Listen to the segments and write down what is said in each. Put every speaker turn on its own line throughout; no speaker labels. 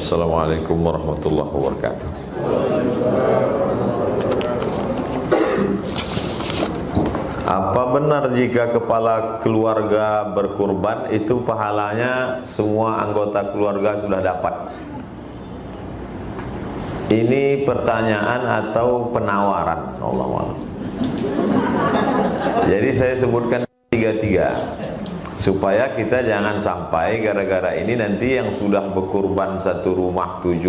Assalamualaikum warahmatullahi wabarakatuh. Apa benar jika kepala keluarga berkurban itu pahalanya semua anggota keluarga sudah dapat? Ini pertanyaan atau penawaran? Allah. Jadi saya sebutkan tiga-tiga supaya kita jangan sampai gara-gara ini nanti yang sudah berkurban satu rumah 7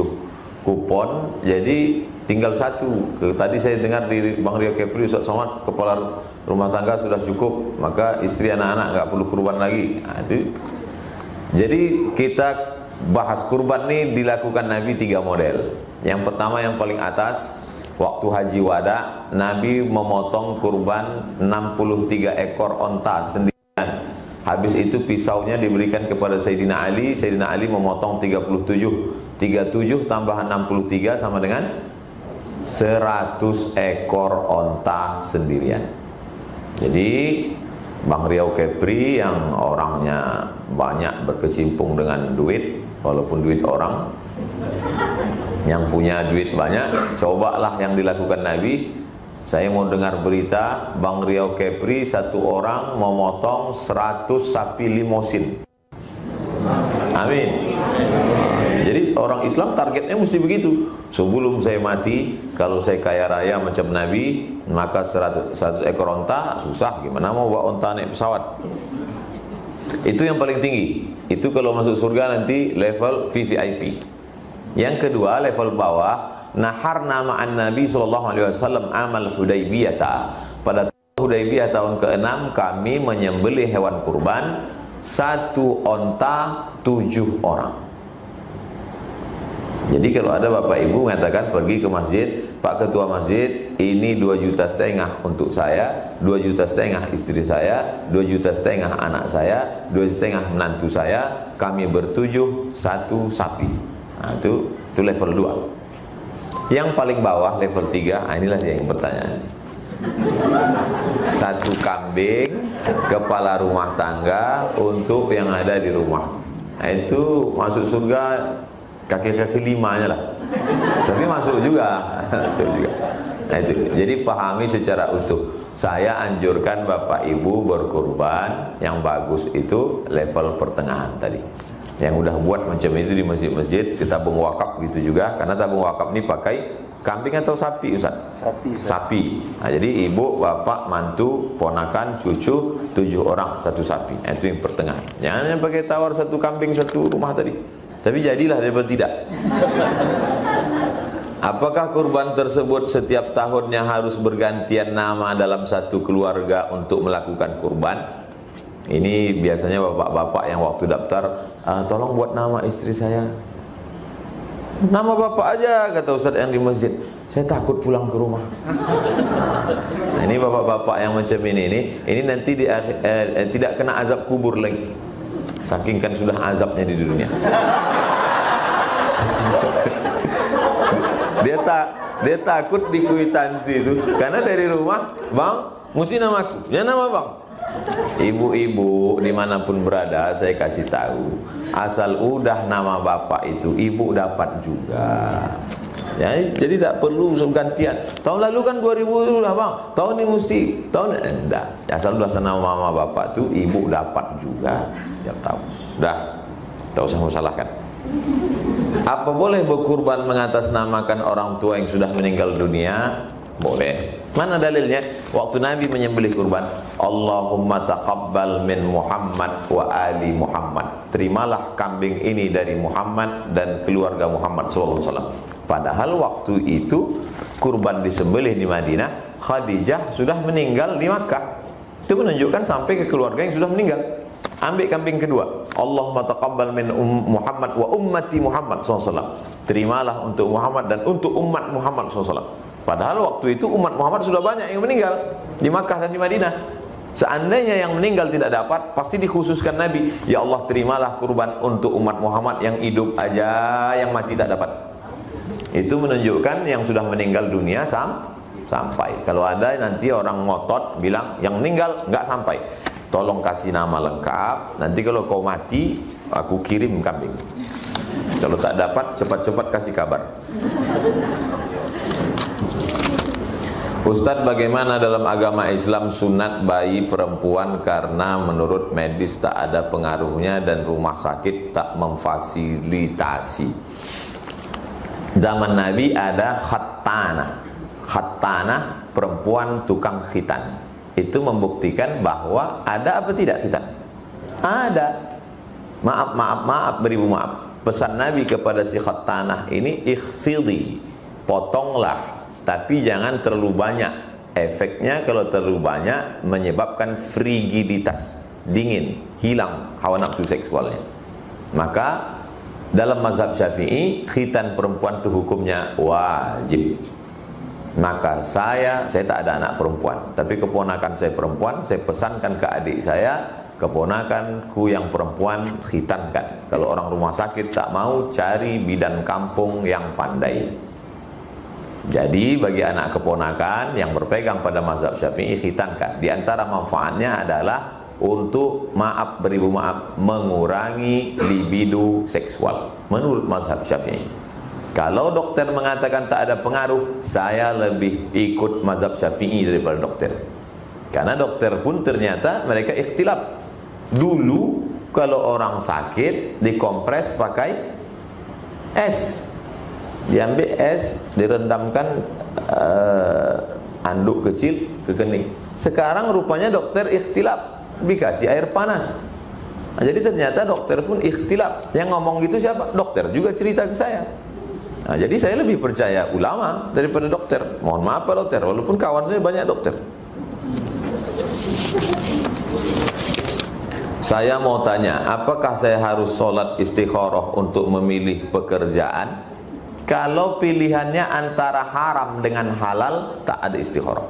kupon jadi tinggal satu. Tadi saya dengar di Bang Rio Kepri, Ustaz Somad, kepala rumah tangga sudah cukup, maka istri anak-anak nggak perlu kurban lagi. Nah, itu. Jadi kita bahas kurban ini dilakukan Nabi 3 model. Yang pertama yang paling atas, waktu haji wada, Nabi memotong kurban 63 ekor onta sendirian. Habis itu pisaunya diberikan kepada Sayyidina Ali. Sayyidina Ali memotong 37. 37 tambah 63 sama dengan 100 ekor onta sendirian. Jadi Bang Riau Kepri yang orangnya banyak berkecimpung dengan duit, walaupun duit orang, yang punya duit banyak, cobalah yang dilakukan Nabi. Saya mau dengar berita Bang Riau Kepri satu orang memotong 100 sapi limosin. Amin. Jadi orang Islam targetnya mesti begitu. Sebelum saya mati, kalau saya kaya raya macam Nabi, maka 100 ekor onta susah. Gimana mau bawa onta naik pesawat? Itu yang paling tinggi. Itu kalau masuk surga nanti level VVIP. Yang kedua, level bawah, naharna ma'an Nabi SAW amal Hudaybiyah. Pada Hudaybiyah tahun ke-6 kami menyembelih hewan kurban, 1 onta 7 orang. Jadi kalau ada bapak ibu mengatakan pergi ke masjid, Pak Ketua Masjid, ini 2,5 juta untuk saya, 2,5 juta istri saya, 2,5 juta anak saya, 2,5 juta menantu saya, kami bertujuh 1 sapi. Nah, itu level 2. Yang paling bawah level 3, inilah yang pertanyaan. 1 kambing kepala rumah tangga untuk yang ada di rumah. Nah, itu masuk surga kaki-kaki 5-nya lah. Tapi masuk juga. Nah, itu. Jadi pahami secara utuh. Saya anjurkan Bapak Ibu berkurban yang bagus itu level pertengahan tadi. Yang udah buat macam itu di masjid-masjid, kita tabung wakaf gitu juga, karena tabung wakaf ini pakai kambing atau sapi, Ustaz? Sapi. Nah, jadi ibu, bapak, mantu, ponakan, cucu, 7 orang 1 sapi. Nah, itu yang pertengahan. Jangan yang pakai tawar 1 kambing 1 rumah tadi. Tapi jadilah daripada tidak. Apakah kurban tersebut setiap tahunnya harus bergantian nama dalam satu keluarga untuk melakukan kurban? Ini biasanya bapak-bapak yang waktu daftar, tolong buat nama istri saya. Nama bapak aja, kata Ustaz yang di masjid. Saya takut pulang ke rumah. Nah, ini bapak-bapak yang macam ini nanti tidak kena azab kubur lagi. Saking kan sudah azabnya di dunia. Dia takut di kuitansi itu, karena dari rumah, Bang, mesti namaku. Ya nama Bang. Ibu-ibu dimanapun berada, saya kasih tahu, asal udah nama bapak itu, ibu dapat juga. Ya, jadi tak perlu gantian. Tahun lalu kan 2000 lah Bang, tahun ini mesti, enggak. Asal udah nama bapak itu, ibu dapat juga. Tiap tahun. Udah, tak usah masalahkan. Apa boleh berkurban mengatasnamakan orang tua yang sudah meninggal dunia? Boleh. Mana dalilnya? Waktu Nabi menyembelih kurban, Allahumma taqabbal min Muhammad wa ali Muhammad. Terimalah kambing ini dari Muhammad dan keluarga Muhammad SAW. Padahal waktu itu kurban disembelih di Madinah, Khadijah sudah meninggal di Makkah. Itu menunjukkan sampai ke keluarga yang sudah meninggal. Ambil kambing kedua, Allahumma taqabbal min Muhammad wa ummati Muhammad SAW. Terimalah untuk Muhammad dan untuk umat Muhammad SAW. Padahal waktu itu umat Muhammad sudah banyak yang meninggal di Makkah dan di Madinah. Seandainya yang meninggal tidak dapat, pasti dikhususkan Nabi, ya Allah terimalah kurban untuk umat Muhammad yang hidup aja, yang mati tak dapat. Itu menunjukkan yang sudah meninggal dunia sampai. Kalau ada nanti orang ngotot bilang yang meninggal nggak sampai, tolong kasih nama lengkap. Nanti kalau kau mati, aku kirim kambing. Kalau tak dapat, cepat-cepat kasih kabar. Ustadz, bagaimana dalam agama Islam sunat bayi perempuan karena menurut medis tak ada pengaruhnya dan rumah sakit tak memfasilitasi? Zaman Nabi ada khattanah perempuan tukang khitan. Itu membuktikan bahwa ada apa tidak khitan? Ada. Maaf, beribu maaf. Pesan Nabi kepada si khattanah ini, ikhfidhi, potonglah, tapi jangan terlalu banyak. Efeknya kalau terlalu banyak menyebabkan frigiditas, dingin, hilang hawa nafsu seksualnya. Maka dalam mazhab Syafi'i, khitan perempuan itu hukumnya wajib. Maka saya tak ada anak perempuan, tapi keponakan saya perempuan, saya pesankan ke adik saya, keponakanku yang perempuan khitankan. Kalau orang rumah sakit tak mau, cari bidan kampung yang pandai. Jadi bagi anak keponakan yang berpegang pada mazhab Syafi'i, khitankan. Di antara manfaatnya adalah untuk, beribu maaf, mengurangi libido seksual menurut mazhab Syafi'i. Kalau dokter mengatakan tak ada pengaruh, saya lebih ikut mazhab Syafi'i daripada dokter. Karena dokter pun ternyata mereka ikhtilaf. Dulu kalau orang sakit dikompres pakai es, diambil es, direndamkan anduk kecil ke kening. Sekarang rupanya dokter ikhtilaf, dikasih air panas. Nah, jadi ternyata dokter pun ikhtilaf. Yang ngomong gitu siapa? Dokter juga cerita ke saya. Nah, jadi saya lebih percaya ulama daripada dokter. Mohon maaf Pak Dokter, walaupun kawan saya banyak dokter. Saya mau tanya, apakah saya harus sholat istikharah untuk memilih pekerjaan? Kalau pilihannya antara haram dengan halal, tak ada istikharah.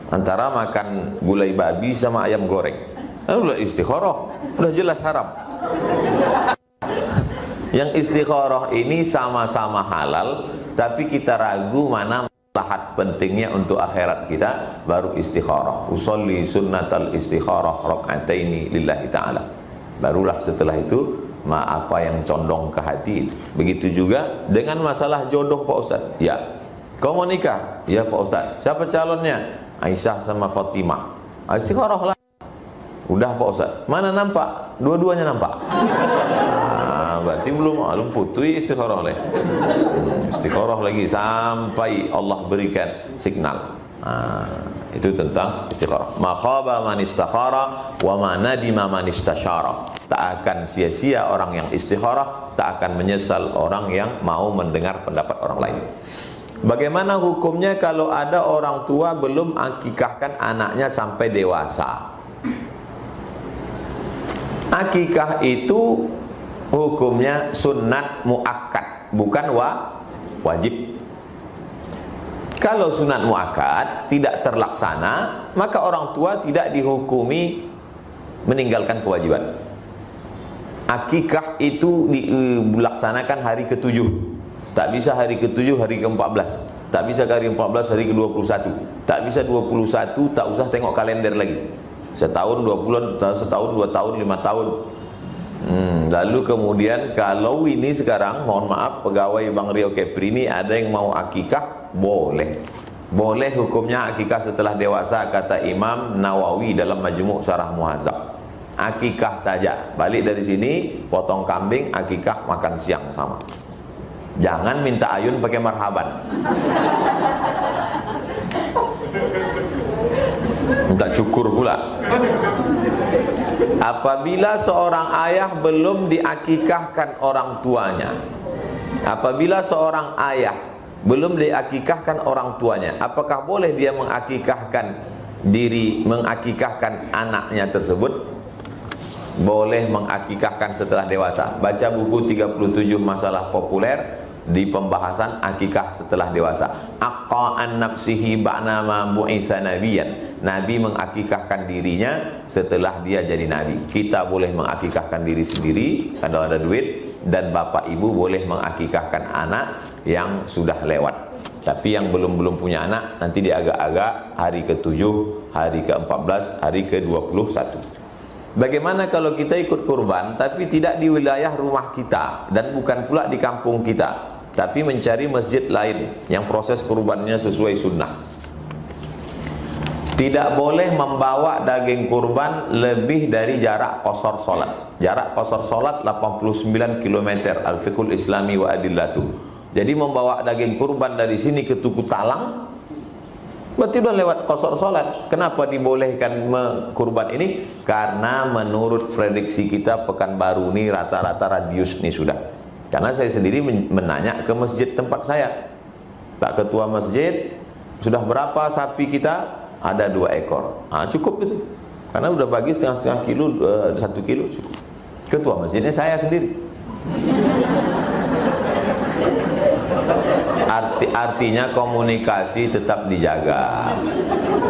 Antara makan gulai babi sama ayam goreng, udah istikharah, udah jelas haram. Yang istikharah ini sama-sama halal, tapi kita ragu mana maslahat pentingnya untuk akhirat kita, baru istikharah. Usolli sunnatal istikharah raka'ataini lillahi ta'ala. Barulah setelah itu apa yang condong ke hati itu. Begitu juga dengan masalah jodoh Pak Ustaz. Ya, kau mau nikah? Ya Pak Ustaz. Siapa calonnya? Aisyah sama Fatimah. Istikharah lah. Udah Pak Ustaz. Mana nampak? Dua-duanya nampak. Berarti belum putri istikharah oleh. Istikharah lagi sampai Allah berikan signal. Itu tentang istikharah. Ma khaba man istakhara wa ma nadima man istasyara. Tak akan sia-sia orang yang istikharah, tak akan menyesal orang yang mau mendengar pendapat orang lain. Bagaimana hukumnya kalau ada orang tua belum akikahkan anaknya sampai dewasa? Akikah itu hukumnya sunat muakkad, bukan wajib. Kalau sunat muakkad tidak terlaksana, maka orang tua tidak dihukumi meninggalkan kewajiban. Akikah itu dilaksanakan hari ke-7. Tak bisa hari ke-7, hari ke-14. Tak bisa hari ke-14, hari ke-21. Tak bisa 21, tak usah tengok kalender lagi. Setahun, 2 bulan, setahun, 2 tahun, 5 tahun. Lalu kemudian kalau ini sekarang, mohon maaf, pegawai Bang Rio Kepri ini ada yang mau akikah, boleh. Boleh hukumnya akikah setelah dewasa, kata Imam Nawawi dalam Majmu' Syarah Muhadzab. Akikah saja. Balik dari sini, potong kambing, akikah, makan siang sama. Jangan minta ayun pakai marhaban. Minta cukur pula. Apabila seorang ayah belum diakikahkan orang tuanya, apabila seorang ayah belum diakikahkan orang tuanya, apakah boleh dia mengakikahkan anaknya tersebut? Boleh mengakikahkan setelah dewasa. Baca buku 37 masalah populer di pembahasan akikah setelah dewasa. Aqa'an nafsihi ba'nama bu'itsa nabiyan. Nabi mengakikahkan dirinya setelah dia jadi nabi. Kita boleh mengakikahkan diri sendiri kalau ada duit, dan bapak ibu boleh mengakikahkan anak yang sudah lewat. Tapi yang belum punya anak, nanti diagak-agak hari ke-7, hari ke-14, hari ke-21. Bagaimana kalau kita ikut kurban tapi tidak di wilayah rumah kita dan bukan pula di kampung kita, tapi mencari masjid lain yang proses kurbannya sesuai sunnah? Tidak boleh membawa daging kurban lebih dari jarak qasar salat. Jarak qasar salat 89 km. Al-Fiqhul Islami wa Adillatu. Jadi membawa daging kurban dari sini ke Tuku Talang, berarti udah lewat qasar salat. Kenapa dibolehkan kurban ini? Karena menurut prediksi kita Pekanbaru ini rata-rata radius nih sudah. Karena saya sendiri menanya ke masjid tempat saya, Pak Ketua Masjid, sudah berapa sapi kita? Ada 2 ekor. Cukup itu. Karena udah bagi setengah kilo, 1 kilo cukup. Ketua masjidnya saya sendiri. Artinya komunikasi tetap dijaga.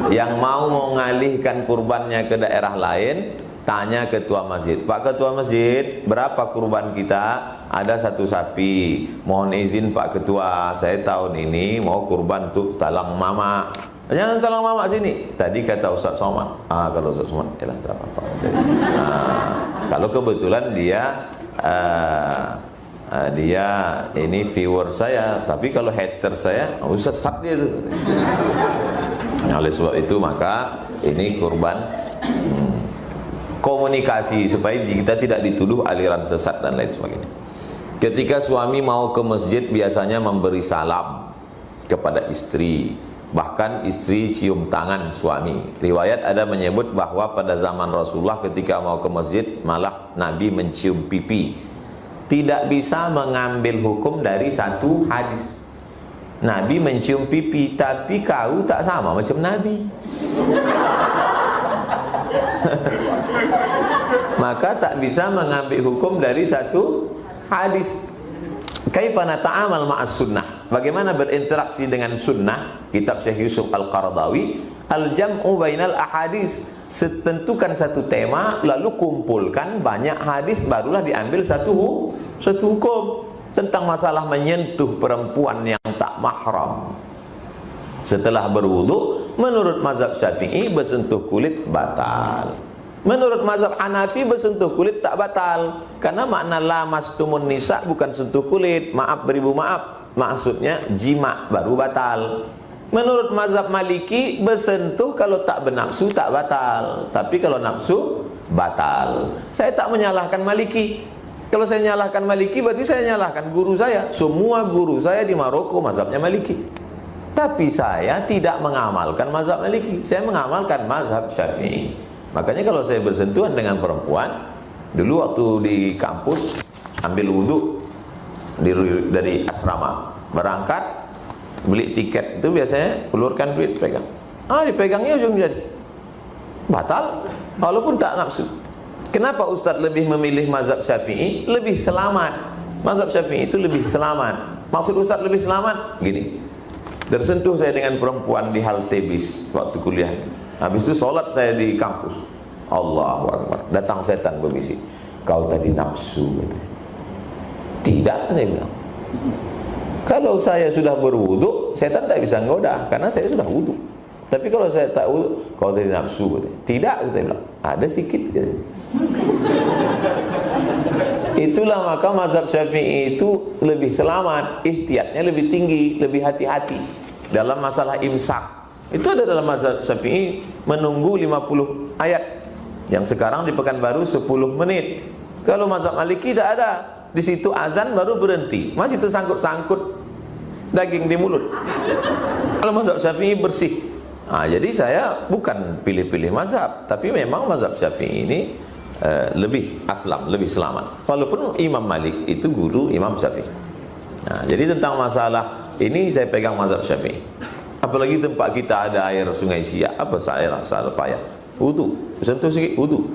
Yang mau mengalihkan kurbannya ke daerah lain, tanya ketua masjid. Pak Ketua Masjid, berapa kurban kita? Ada 1 sapi. Mohon izin Pak Ketua, saya tahun ini mau kurban untuk talang mama. Jangan talang mama sini. Tadi kata Ustaz Somad. Kalau Ustaz Somad, yalah tak apa-apa. Kalau kebetulan dia ini viewer saya, tapi kalau hater saya, sesat dia tuh. Oleh sebab itu maka ini kurban komunikasi supaya kita tidak dituduh aliran sesat dan lain sebagainya. Ketika suami mau ke masjid biasanya memberi salam kepada istri, bahkan istri cium tangan suami. Riwayat ada menyebut bahwa pada zaman Rasulullah ketika mau ke masjid malah Nabi mencium pipi. Tidak bisa mengambil hukum dari satu hadis. Nabi mencium pipi, tapi kau tak sama macam Nabi. Maka tak bisa mengambil hukum dari satu hadis. Kaifa nata'amal ma'as sunnah? Bagaimana berinteraksi dengan sunnah? Kitab Syekh Yusuf Al-Qaradawi, Al-Jam'u bainal ahadis. Tentukan satu tema, lalu kumpulkan banyak hadis, barulah diambil satu hukum tentang masalah menyentuh perempuan yang tak mahram. Setelah berwudu, menurut mazhab Syafi'i bersentuh kulit batal. Menurut mazhab Hanafi bersentuh kulit tak batal. Karena makna lamastumun nisa bukan sentuh kulit. Maaf beribu maaf, maksudnya jima baru batal. Menurut mazhab Maliki bersentuh kalau tak bernafsu tak batal. Tapi kalau nafsu batal. Saya tak menyalahkan Maliki. Kalau saya nyalahkan Maliki berarti saya nyalahkan guru saya. Semua guru saya di Maroko mazhabnya Maliki. Tapi saya tidak mengamalkan mazhab Maliki. Saya mengamalkan mazhab Syafi'i. Makanya kalau saya bersentuhan dengan perempuan, dulu waktu di kampus ambil wudhu dari asrama, berangkat beli tiket itu biasanya ulurkan duit pegang. Dipegangnya ujung jadi batal, walaupun tak nafsu. Kenapa Ustadz lebih memilih mazhab Syafi'i? Lebih selamat. Mazhab Syafi'i itu lebih selamat. Maksud Ustadz lebih selamat? Gini, tersentuh saya dengan perempuan di halte bis waktu kuliah. Habis itu sholat saya di kampus. Allahu Akbar. Datang setan berbisik. Kau tadi nafsu. Tidak, saya bilang. Kalau saya sudah berwudu, setan tak bisa ngoda karena saya sudah wudu. Tapi kalau saya tak wudu, kau tadi nafsu. Tidak, saya bilang. Ada sikit. Itulah maka mazhab Syafi'i itu lebih selamat, ihtiyatnya lebih tinggi, lebih hati-hati dalam masalah imsak. Itu ada dalam mazhab Syafi'i menunggu 50 ayat. Yang sekarang di Pekanbaru 10 menit. Kalau mazhab Maliki tidak ada. Di situ azan baru berhenti. Masih tersangkut-sangkut daging di mulut. Kalau mazhab Syafi'i bersih. Jadi saya bukan pilih-pilih mazhab, tapi memang mazhab Syafi'i ini lebih aslam, lebih selamat. Walaupun Imam Malik itu guru Imam Syafi'i. Jadi tentang masalah ini saya pegang mazhab Syafi'i. Apalagi tempat kita ada air sungai Siak, apa saya salah payah. Wudu, sentuh sikit wudu.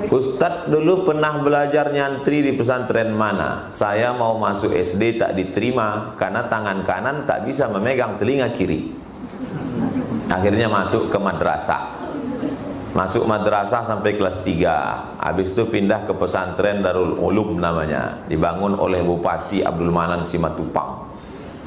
Ustadz dulu pernah belajar nyantri di pesantren mana? Saya mau masuk SD tak diterima karena tangan kanan tak bisa memegang telinga kiri. Akhirnya masuk ke madrasah. Masuk madrasah sampai kelas 3. Habis itu pindah ke pesantren Darul Ulum namanya, dibangun oleh Bupati Abdul Manan Simatupang.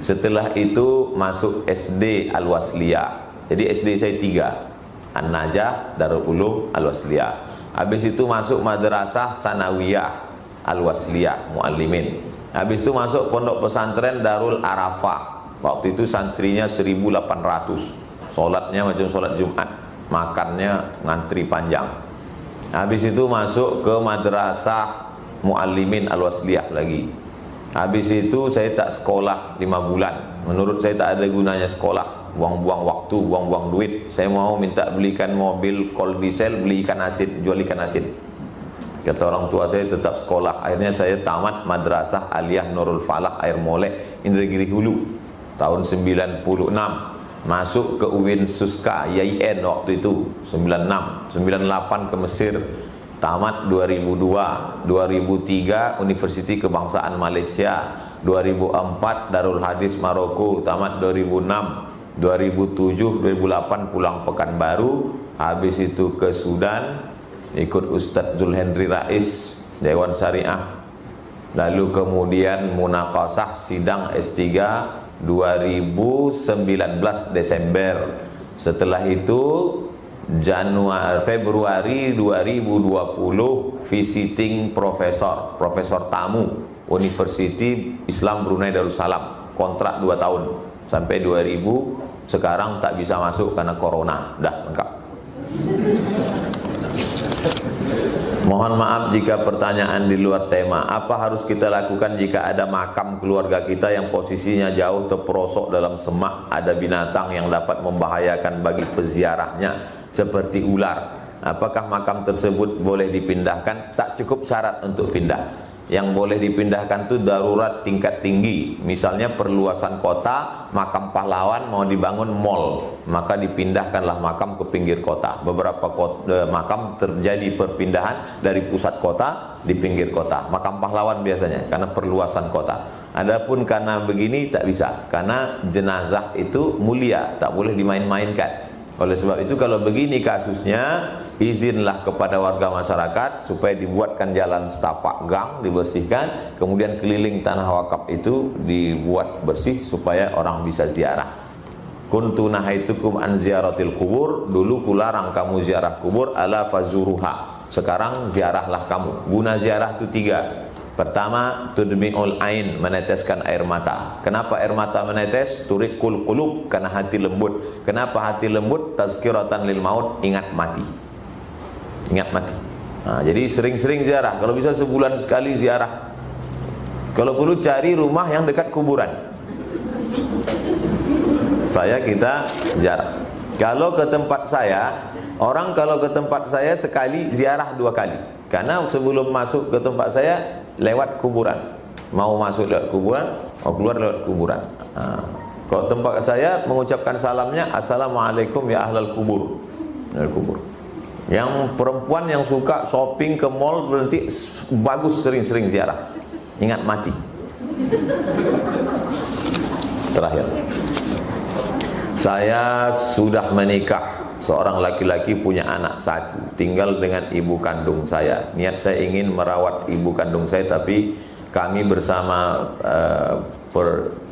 Setelah itu masuk SD Al-Wasliyah. Jadi SD saya 3, An-Najah, Darul Ulum, Al-Wasliyah. Habis itu masuk Madrasah Sanawiyah Al-Wasliyah Muallimin. Habis itu masuk Pondok Pesantren Darul Arafah. Waktu itu santrinya 1800. Sholatnya macam sholat Jumat, makannya ngantri panjang. Habis itu masuk ke Madrasah Muallimin Al-Wasliyah lagi. Habis itu saya tak sekolah 5 bulan. Menurut saya tak ada gunanya sekolah, buang-buang waktu, buang-buang duit. Saya mau minta belikan mobil kol diesel, beli ikan asin, jual ikan asin. Kata orang tua saya tetap sekolah. Akhirnya saya tamat Madrasah Aliyah Nurul Falah Air Molek Indragiri Hulu tahun 96. Masuk ke UIN Suska YIN waktu itu 96. 98 ke Mesir, tamat 2002. 2003 Universiti Kebangsaan Malaysia. 2004 Darul Hadis Maroko, tamat 2006. 2007 2008 pulang Pekanbaru. Habis itu ke Sudan, ikut Ustadz Zulhendri Rais Dewan Syariah. Lalu kemudian munaqasah sidang S3 2019 Desember. Setelah itu Februari 2020 visiting profesor tamu Universiti Islam Brunei Darussalam, kontrak 2 tahun sampai 2000. Sekarang tak bisa masuk karena corona. Dah lengkap. Mohon maaf jika pertanyaan di luar tema. Apa harus kita lakukan jika ada makam keluarga kita yang posisinya jauh terperosok dalam semak, ada binatang yang dapat membahayakan bagi peziarahnya seperti ular? Apakah makam tersebut boleh dipindahkan? Tak cukup syarat untuk pindah. Yang boleh dipindahkan itu darurat tingkat tinggi. Misalnya perluasan kota, makam pahlawan mau dibangun mall, maka dipindahkanlah makam ke pinggir kota. Beberapa makam terjadi perpindahan dari pusat kota di pinggir kota. Makam pahlawan biasanya karena perluasan kota. Adapun karena begini tak bisa, karena jenazah itu mulia, tak boleh dimain-mainkan. Oleh sebab itu kalau begini kasusnya, izinlah kepada warga masyarakat supaya dibuatkan jalan setapak gang, dibersihkan, kemudian keliling tanah wakaf itu dibuat bersih supaya orang bisa ziarah. Kuntu nahaitukum an ziyaratil kubur, dulu kularang kamu ziarah kubur, ala fazuruha. Sekarang ziarahlah kamu. Guna ziarah itu 3. Pertama, tudmi'ul ain, meneteskan air mata. Kenapa air mata menetes? Turiqul qulub, karena hati lembut. Kenapa hati lembut? Tazkiratan lil maut, ingat mati. Ingat mati. Nah, jadi sering-sering ziarah. Kalau bisa sebulan sekali ziarah. Kalau perlu cari rumah yang dekat kuburan. Kita ziarah. Kalau ke tempat saya, orang kalau ke tempat saya sekali ziarah 2 kali. Karena sebelum masuk ke tempat saya lewat kuburan. Mau masuk lewat kuburan, mau keluar lewat kuburan. Nah, kalau tempat saya mengucapkan salamnya, assalamualaikum ya ahlal kubur. Ahlal kubur. Yang perempuan yang suka shopping ke mall berhenti, bagus sering-sering ziarah. Ingat mati. Terakhir, saya sudah menikah. Seorang laki-laki punya anak 1, tinggal dengan ibu kandung saya. Niat saya ingin merawat ibu kandung saya, tapi kami bersama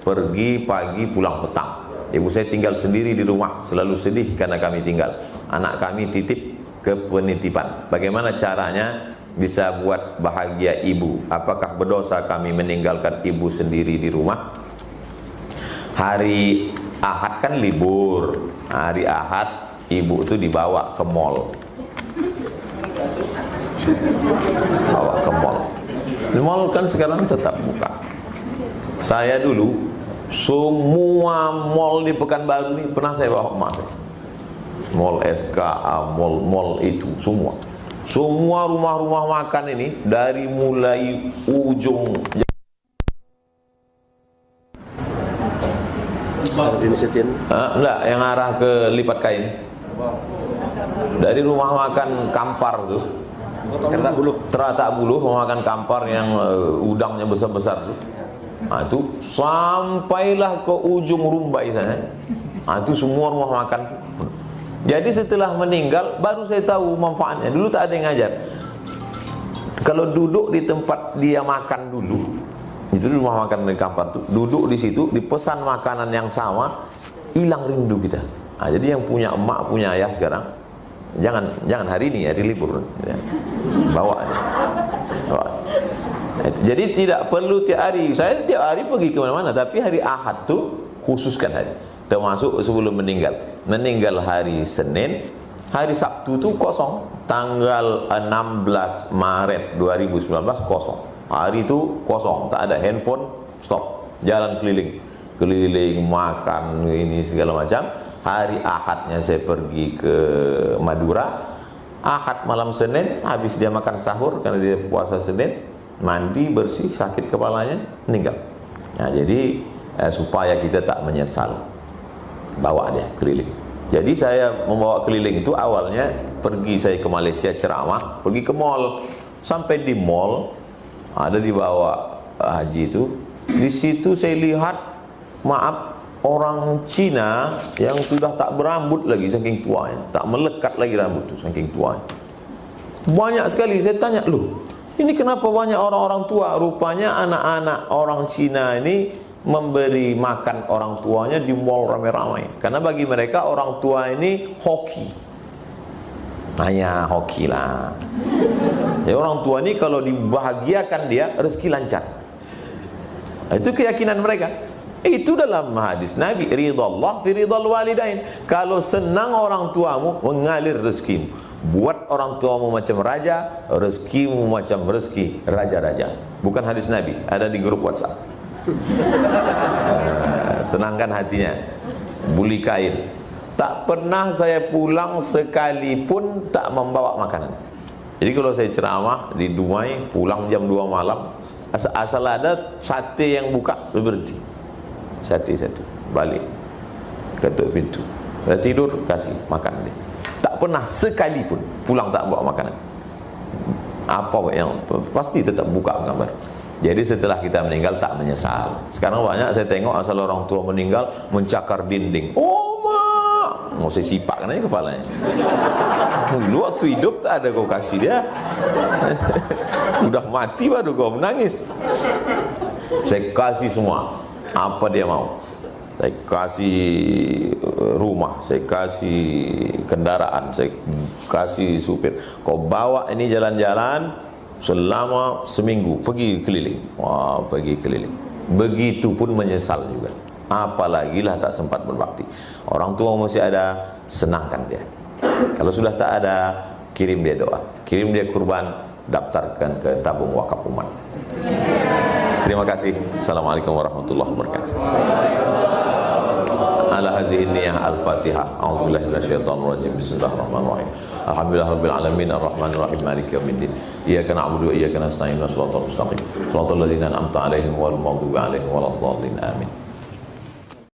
pergi pagi pulang petang. Ibu saya tinggal sendiri di rumah, selalu sedih karena kami tinggal. Anak kami titip ke penitipan. Bagaimana caranya bisa buat bahagia ibu? Apakah berdosa kami meninggalkan ibu sendiri di rumah? Hari Ahad kan libur. Hari Ahad ibu itu dibawa ke mall. Bawa ke mall. Di mall kan sekarang tetap buka. Saya dulu semua mall di Pekanbaru ini pernah saya bawa emak saya. Mall SKA, mall itu semua. Semua rumah-rumah makan ini dari mulai ujung enggak, yang arah ke Lipat Kain. Dari rumah makan Kampar tuh, Teratak Buluh, rumah makan Kampar yang udangnya besar-besar tuh. Nah, itu sampailah ke ujung Rumbai sana. Nah, itu semua rumah makan tuh. Jadi setelah meninggal baru saya tahu manfaatnya. Dulu tak ada yang ngajar. Kalau duduk di tempat dia makan dulu, itu rumah makan di Kampar tuh, duduk di situ dipesan makanan yang sama, hilang rindu kita. Nah, jadi yang punya emak, punya ayah sekarang, jangan hari ini, hari libur. Ya. Bawa. Jadi tidak perlu tiap hari. Saya tiap hari pergi ke mana-mana, tapi hari Ahad tuh khususkan hari. Termasuk sebelum meninggal. Meninggal hari Senin, hari Sabtu tuh kosong. Tanggal 16 Maret 2019 kosong. Hari itu kosong, tak ada handphone, stop. Jalan keliling makan ini segala macam. Hari Ahadnya saya pergi ke Madura. Ahad malam Senin, habis dia makan sahur karena dia puasa Senin, mandi bersih, sakit kepalanya, meninggal. Nah, jadi supaya kita tak menyesal, bawa dia keliling. Jadi saya membawa keliling itu awalnya pergi saya ke Malaysia ceramah, pergi ke mall. Sampai di mall ada di bawah haji itu. Di situ saya lihat, maaf, orang Cina yang sudah tak berambut lagi saking tuanya, tak melekat lagi rambut itu saking tuanya. Banyak sekali. Saya tanya, loh, ini kenapa banyak orang-orang tua? Rupanya anak-anak orang Cina ini memberi makan orang tuanya di mall ramai-ramai. Karena bagi mereka orang tua ini hoki. Hanya hoki lah. Ya, orang tua ini kalau dibahagiakan dia, rezeki lancar. Itu keyakinan mereka. Itu dalam hadis Nabi, ridallah fi ridal walidain. Kalau senang orang tuamu, mengalir rezekimu. Buat orang tuamu macam raja, rezekimu macam rezeki raja-raja. Bukan hadis Nabi, ada di grup WhatsApp. Senangkan hatinya, buli kain. Tak pernah saya pulang sekalipun tak membawa makanan. Jadi kalau saya ceramah di Dumai, pulang jam 2 malam, asal ada sate yang buka, berhenti. Sate balik, ketuk pintu, dah tidur, kasih makan dia. Tak pernah sekalipun pulang tak bawa makanan. Apa yang pasti tetap buka gambar. Jadi setelah kita meninggal tak menyesal. Sekarang banyak saya tengok asal orang tua meninggal mencakar dinding. Oh mak, mau saya sipakkan aja kepalanya. Dulu waktu hidup tak ada kau kasih dia. Udah mati baru kau menangis. Saya kasih semua apa dia mau. Saya kasih rumah, saya kasih kendaraan, saya kasih supir. Kau bawa ini jalan-jalan selama seminggu, pergi keliling. Wah, pergi keliling. Begitupun menyesal juga. Apalagi lah tak sempat berbakti. Orang tua masih ada, senangkan dia. Kalau sudah tak ada, kirim dia doa, kirim dia kurban, daftarkan ke tabung wakaf umat. Terima kasih. Assalamualaikum warahmatullahi wabarakatuh. Ala hadhihi niyyah al-Fatihah. A'udzubillahi minasyaitonir rajim. Bismillahirrahmanirrahim. Alhamdulillahirabbil alamin arrahmanir rahim maliki yaumiddin. Iyyaka na'budu wa iyyaka nasta'in. Shiratal mustaqim. Shiratal ladzina an'amta 'alaihim ghairil maghdubi 'alaihim waladdallin. Amin.